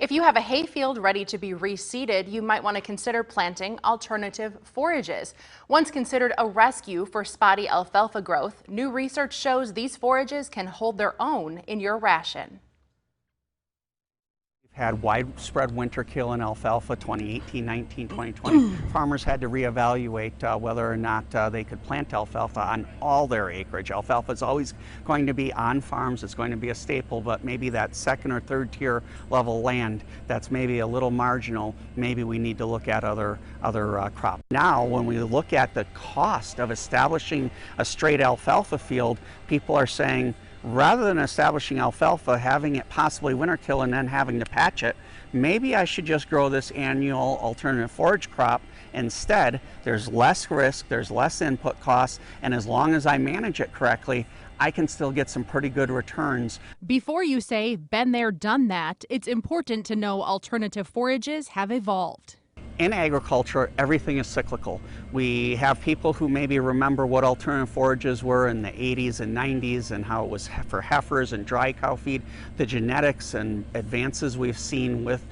If you have a hayfield ready to be reseeded, you might want to consider planting alternative forages. Once considered a rescue for spotty alfalfa growth, new research shows these forages can hold their own in your ration. Had widespread winter kill in alfalfa 2018, 19, 2020. Farmers had to reevaluate whether or not they could plant alfalfa on all their acreage. Alfalfa is always going to be on farms. It's going to be a staple, but maybe that second or third tier level land that's maybe a little marginal, maybe we need to look at other crops. Now, when we look at the cost of establishing a straight alfalfa field, people are saying, rather than establishing alfalfa, having it possibly winter kill and then having to patch it, maybe I should just grow this annual alternative forage crop instead. There's less risk, there's less input costs, and as long as I manage it correctly, I can still get some pretty good returns. Before you say, been there, done that, it's important to know alternative forages have evolved. In agriculture, everything is cyclical. We have people who maybe remember what alternative forages were in the 80s and 90s and how it was for heifers and dry cow feed. The genetics and advances we've seen with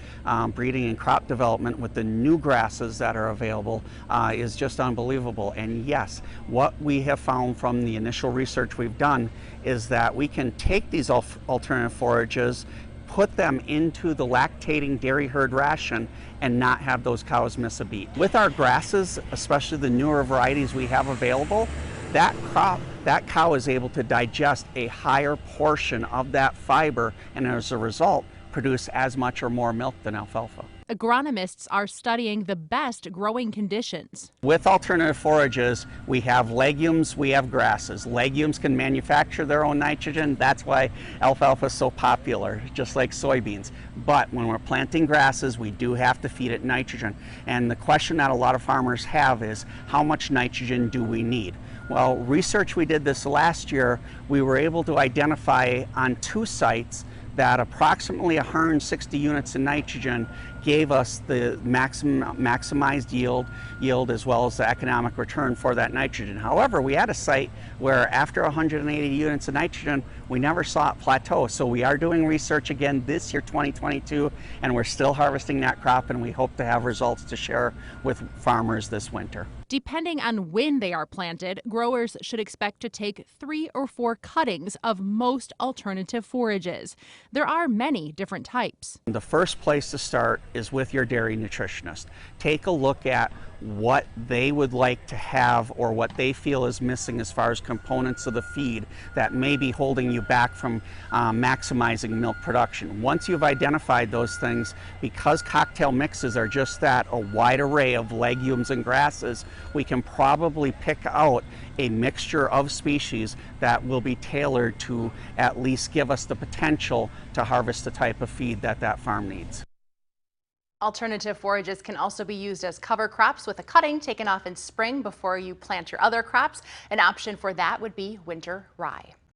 breeding and crop development with the new grasses that are available is just unbelievable. And yes, what we have found from the initial research we've done is that we can take these alternative forages, put them into the lactating dairy herd ration and not have those cows miss a beat. With our grasses, especially the newer varieties we have available, that cow is able to digest a higher portion of that fiber and as a result produce as much or more milk than alfalfa. Agronomists are studying the best growing conditions. With alternative forages, we have legumes, we have grasses. Legumes can manufacture their own nitrogen. That's why alfalfa is so popular, just like soybeans. But when we're planting grasses, we do have to feed it nitrogen. And the question that a lot of farmers have is, how much nitrogen do we need? Well, research we did this last year, we were able to identify on 2 sites that approximately 160 units of nitrogen gave us the maximized yield as well as the economic return for that nitrogen. However, we had a site where after 180 units of nitrogen, we never saw it plateau. So we are doing research again this year, 2022, and we're still harvesting that crop, and we hope to have results to share with farmers this winter. Depending on when they are planted, growers should expect to take 3 or 4 cuttings of most alternative forages. There are many different types. The first place to start is with your dairy nutritionist. Take a look at what they would like to have or what they feel is missing as far as components of the feed that may be holding you back from maximizing milk production. Once you've identified those things, because cocktail mixes are just that, a wide array of legumes and grasses, we can probably pick out a mixture of species that will be tailored to at least give us the potential to harvest the type of feed that that farm needs. Alternative forages can also be used as cover crops with a cutting taken off in spring before you plant your other crops. An option for that would be winter rye.